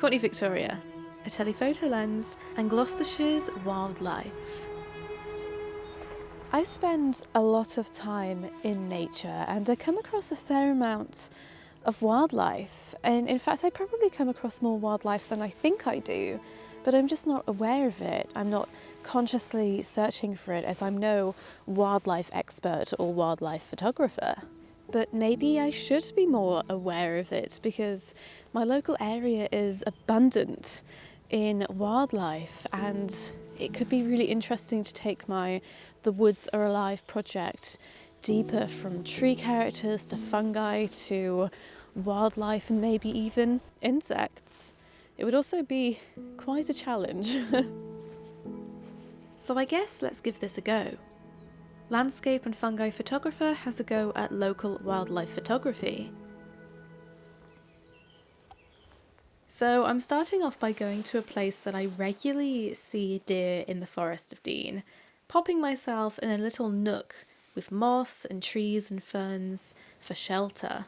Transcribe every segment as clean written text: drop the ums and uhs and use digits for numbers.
Courtney Victoria, a telephoto lens, and Gloucestershire's wildlife. I spend a lot of time in nature and I come across a fair amount of wildlife, and in fact I probably come across more wildlife than I think I do, but I'm just not aware of it. I'm not consciously searching for it, as I'm no wildlife expert or wildlife photographer. But maybe I should be more aware of it, because my local area is abundant in wildlife, and it could be really interesting to take my The Woods Are Alive project deeper, from tree characters to fungi to wildlife and maybe even insects. It would also be quite a challenge. So I guess let's give this a go. Landscape and fungi photographer has a go at local wildlife photography. So I'm starting off by going to a place that I regularly see deer in the Forest of Dean, popping myself in a little nook with moss and trees and ferns for shelter.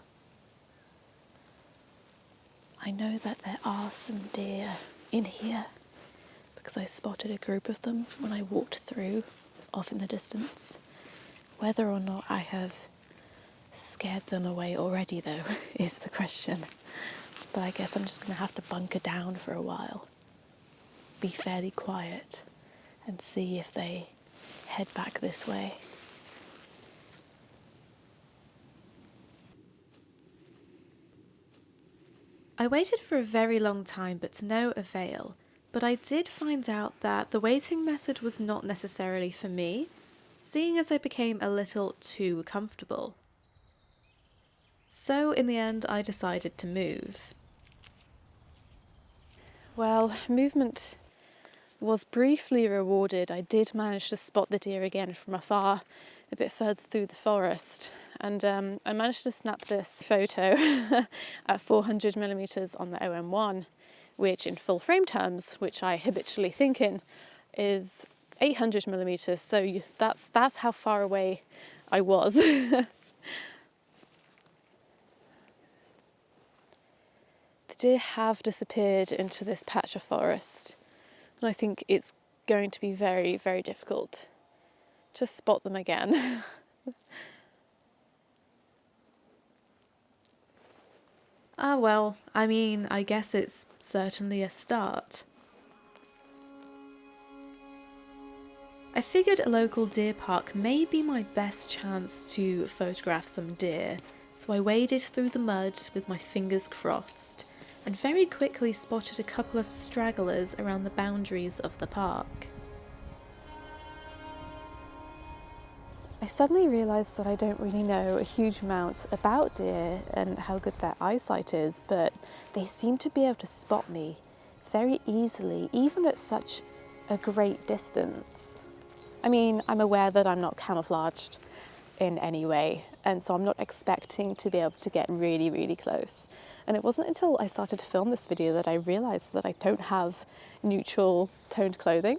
I know that there are some deer in here because I spotted a group of them when I walked through off in the distance. Whether or not I have scared them away already, though, is the question. But I guess I'm just going to have to bunker down for a while, be fairly quiet, and see if they head back this way. I waited for a very long time, but to no avail. But I did find out that the waiting method was not necessarily for me, seeing as I became a little too comfortable. So in the end, I decided to move. Well, movement was briefly rewarded. I did manage to spot the deer again from afar, a bit further through the forest, and I managed to snap this photo at 400mm on the OM1, which in full frame terms, which I habitually think in, is 800mm, so that's how far away I was. The deer have disappeared into this patch of forest, and I think it's going to be very, very difficult to spot them again. Ah well, I mean, I guess it's certainly a start. I figured a local deer park may be my best chance to photograph some deer, so I waded through the mud with my fingers crossed, and very quickly spotted a couple of stragglers around the boundaries of the park. I suddenly realised that I don't really know a huge amount about deer and how good their eyesight is, but they seem to be able to spot me very easily, even at such a great distance. I mean, I'm aware that I'm not camouflaged in any way, and so I'm not expecting to be able to get really, really close. And it wasn't until I started to film this video that I realised that I don't have neutral toned clothing.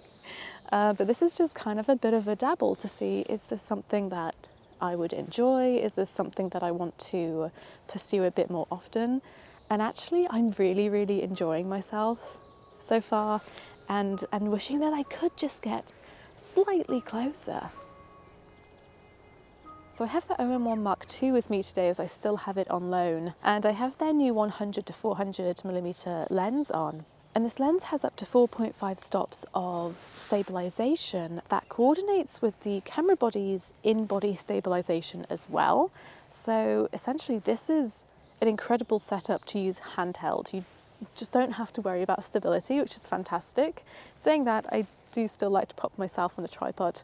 But this is just kind of a bit of a dabble to see, is this something that I would enjoy? Is this something that I want to pursue a bit more often? And actually, I'm really, really enjoying myself so far, and wishing that I could just get slightly closer. So I have the OM1 Mark II with me today, as I still have it on loan, and I have their new 100 to 400mm lens on. And this lens has up to 4.5 stops of stabilisation that coordinates with the camera body's in-body stabilisation as well. So essentially this is an incredible setup to use handheld. You just don't have to worry about stability, which is fantastic. Saying that, I do still like to pop myself on a tripod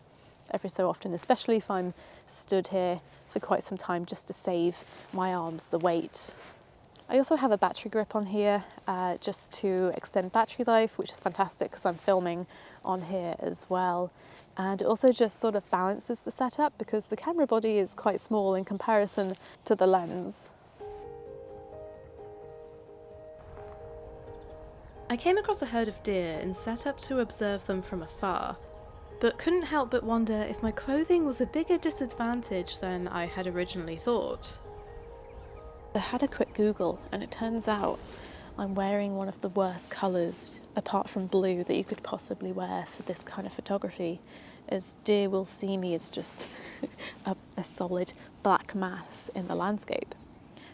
every so often, especially if I'm stood here for quite some time, just to save my arms the weight. I also have a battery grip on here just to extend battery life, which is fantastic because I'm filming on here as well. And it also just sort of balances the setup because the camera body is quite small in comparison to the lens. I came across a herd of deer and set up to observe them from afar, but couldn't help but wonder if my clothing was a bigger disadvantage than I had originally thought. I had a quick Google, and it turns out I'm wearing one of the worst colours, apart from blue, that you could possibly wear for this kind of photography, as deer will see me as just a solid black mass in the landscape.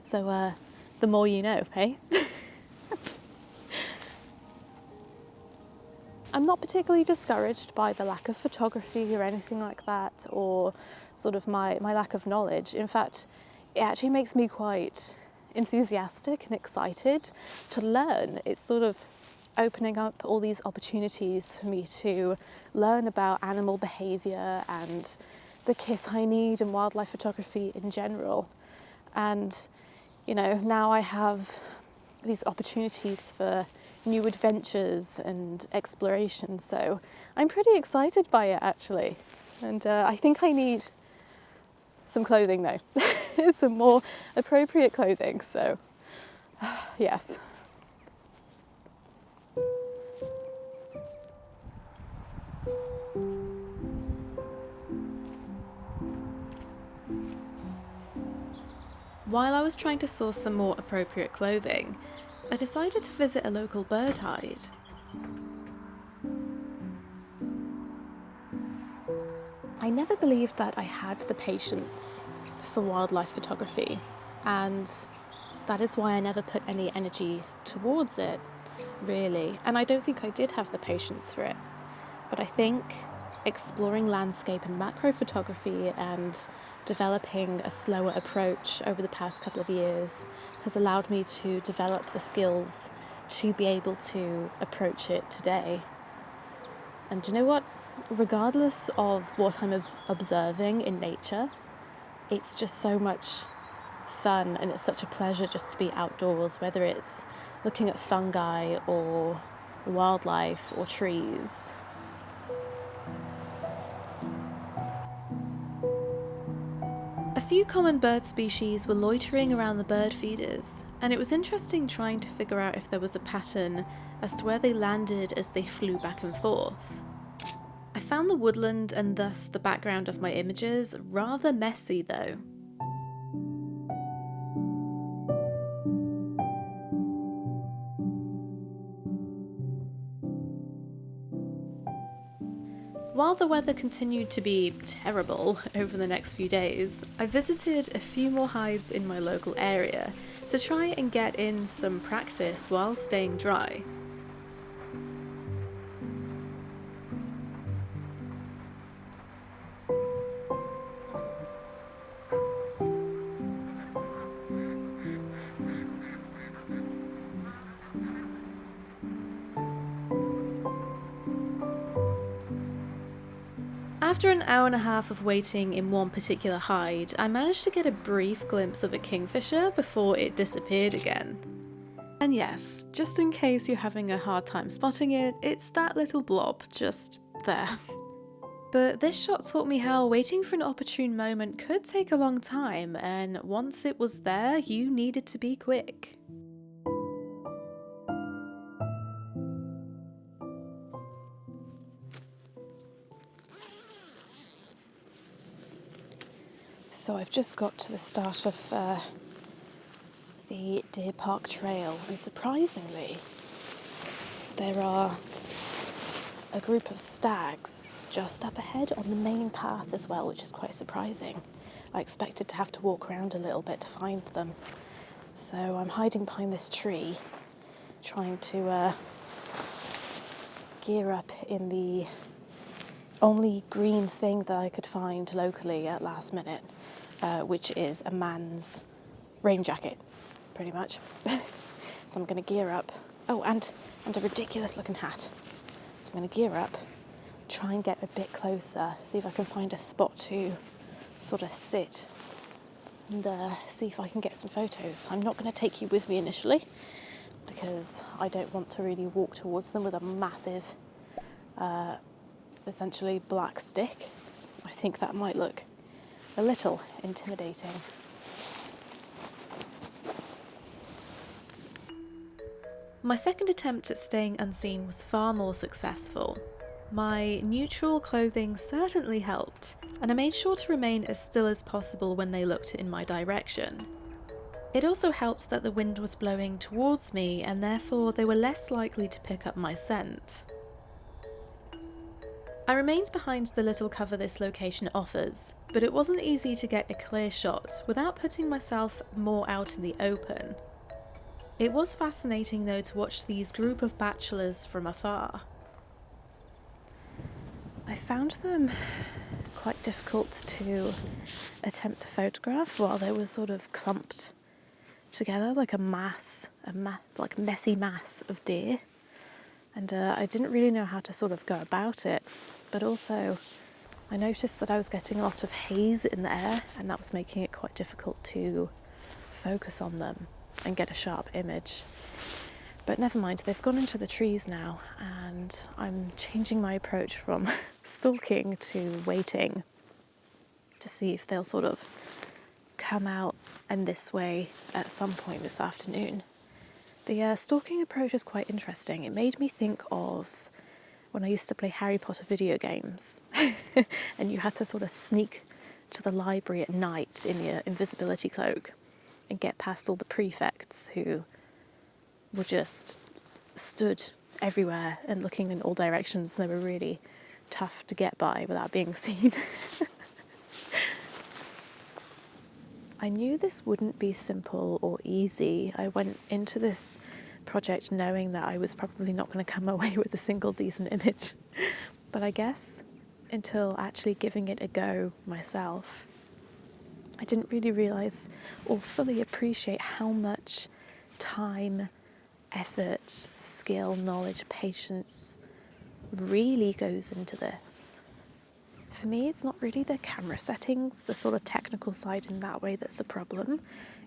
So the more you know, hey? I'm not particularly discouraged by the lack of photography or anything like that, or sort of my lack of knowledge. In fact, it actually makes me quite enthusiastic and excited to learn. It's sort of opening up all these opportunities for me to learn about animal behaviour and the kit I need in wildlife photography in general. And, you know, now I have these opportunities for new adventures and exploration, so I'm pretty excited by it actually. And I think I need some clothing though, some more appropriate clothing, so yes. While I was trying to source some more appropriate clothing, I decided to visit a local bird hide. I never believed that I had the patience for wildlife photography, and that is why I never put any energy towards it, really. And I don't think I did have the patience for it. But I think exploring landscape and macro photography and developing a slower approach over the past couple of years has allowed me to develop the skills to be able to approach it today. And do you know what? Regardless of what I'm observing in nature, it's just so much fun and it's such a pleasure just to be outdoors, whether it's looking at fungi or wildlife or trees. A few common bird species were loitering around the bird feeders, and it was interesting trying to figure out if there was a pattern as to where they landed as they flew back and forth. I found the woodland and thus the background of my images rather messy though. While the weather continued to be terrible over the next few days, I visited a few more hides in my local area to try and get in some practice while staying dry. After an hour and a half of waiting in one particular hide, I managed to get a brief glimpse of a kingfisher before it disappeared again. And yes, just in case you're having a hard time spotting it, it's that little blob just there. But this shot taught me how waiting for an opportune moment could take a long time, and once it was there, you needed to be quick. So I've just got to the start of the Deer Park Trail, and surprisingly there are a group of stags just up ahead on the main path as well, which is quite surprising. I expected to have to walk around a little bit to find them. So I'm hiding behind this tree, trying to gear up in the only green thing that I could find locally at last minute, which is a man's rain jacket, pretty much. So I'm going to gear up. Oh, and a ridiculous looking hat. So I'm going to gear up, try and get a bit closer, see if I can find a spot to sort of sit and see if I can get some photos. I'm not going to take you with me initially because I don't want to really walk towards them with a massive essentially black stick. I think that might look a little intimidating. My second attempt at staying unseen was far more successful. My neutral clothing certainly helped, and I made sure to remain as still as possible when they looked in my direction. It also helped that the wind was blowing towards me and therefore they were less likely to pick up my scent. I remained behind the little cover this location offers, but it wasn't easy to get a clear shot without putting myself more out in the open. It was fascinating though to watch these group of bachelors from afar. I found them quite difficult to attempt to photograph while they were sort of clumped together like a messy mass of deer, and I didn't really know how to sort of go about it, but also I noticed that I was getting a lot of haze in the air and that was making it quite difficult to focus on them and get a sharp image. But never mind, they've gone into the trees now and I'm changing my approach from stalking to waiting to see if they'll sort of come out and this way at some point this afternoon. The stalking approach is quite interesting. It made me think of when I used to play Harry Potter video games and you had to sort of sneak to the library at night in your invisibility cloak and get past all the prefects who were just stood everywhere and looking in all directions, and they were really tough to get by without being seen. I knew this wouldn't be simple or easy. I went into this project knowing that I was probably not going to come away with a single decent image. But I guess until actually giving it a go myself, I didn't really realise or fully appreciate how much time, effort, skill, knowledge, patience really goes into this. For me, it's not really the camera settings, the sort of technical side in that way that's a problem.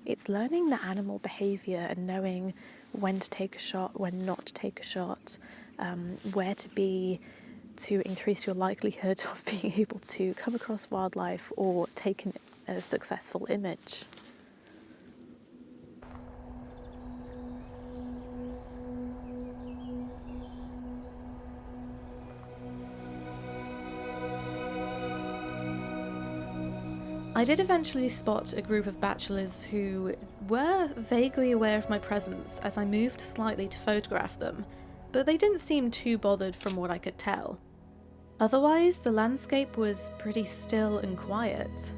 It's learning the animal behaviour and knowing when to take a shot, when not to take a shot, where to be to increase your likelihood of being able to come across wildlife or take a successful image. I did eventually spot a group of bachelors who were vaguely aware of my presence as I moved slightly to photograph them, but they didn't seem too bothered from what I could tell. Otherwise, the landscape was pretty still and quiet.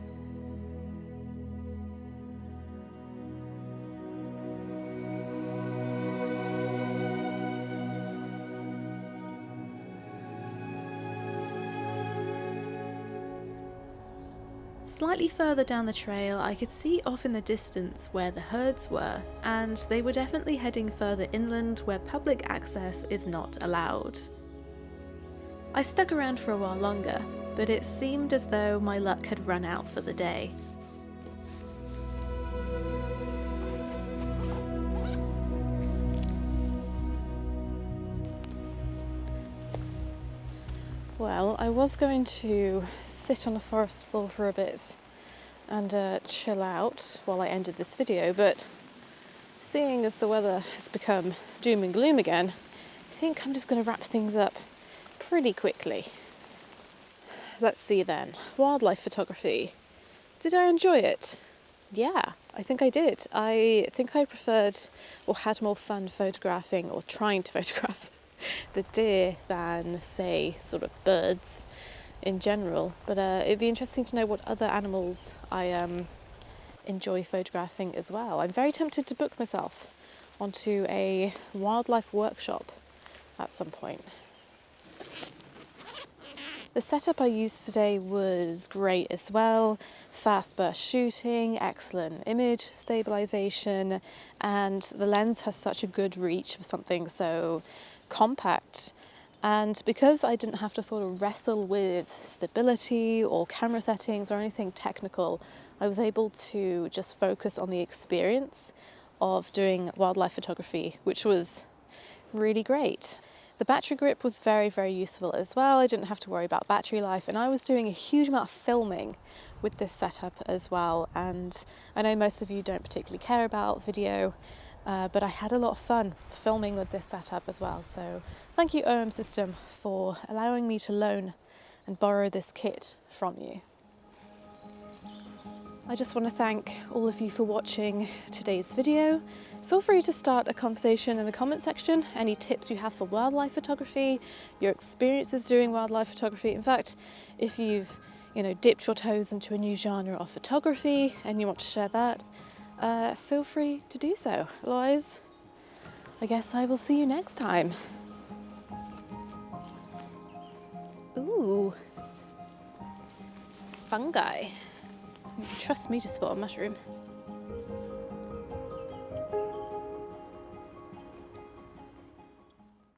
Slightly further down the trail, I could see off in the distance where the herds were, and they were definitely heading further inland where public access is not allowed. I stuck around for a while longer, but it seemed as though my luck had run out for the day. Well, I was going to sit on a forest floor for a bit and chill out while I ended this video, but seeing as the weather has become doom and gloom again, I think I'm just going to wrap things up pretty quickly. Let's see then. Wildlife photography. Did I enjoy it? Yeah, I think I did. I think I preferred or had more fun photographing or trying to photograph the deer than, say, sort of birds in general. But it'd be interesting to know what other animals I enjoy photographing as well. I'm very tempted to book myself onto a wildlife workshop at some point. The setup I used today was great as well. Fast burst shooting, excellent image stabilization, and the lens has such a good reach for something so compact. And because I didn't have to sort of wrestle with stability or camera settings or anything technical, I was able to just focus on the experience of doing wildlife photography, which was really great. The battery grip was very, very useful as well. I didn't have to worry about battery life, and I was doing a huge amount of filming with this setup as well. And I know most of you don't particularly care about video, but I had a lot of fun filming with this setup as well. So thank you, OM System, for allowing me to loan and borrow this kit from you. I just want to thank all of you for watching today's video. Feel free to start a conversation in the comment section. Any tips you have for wildlife photography, your experiences doing wildlife photography. In fact, if you've dipped your toes into a new genre of photography and you want to share that, feel free to do so. Otherwise, I guess I will see you next time. Ooh, fungi. Trust me to spot a mushroom.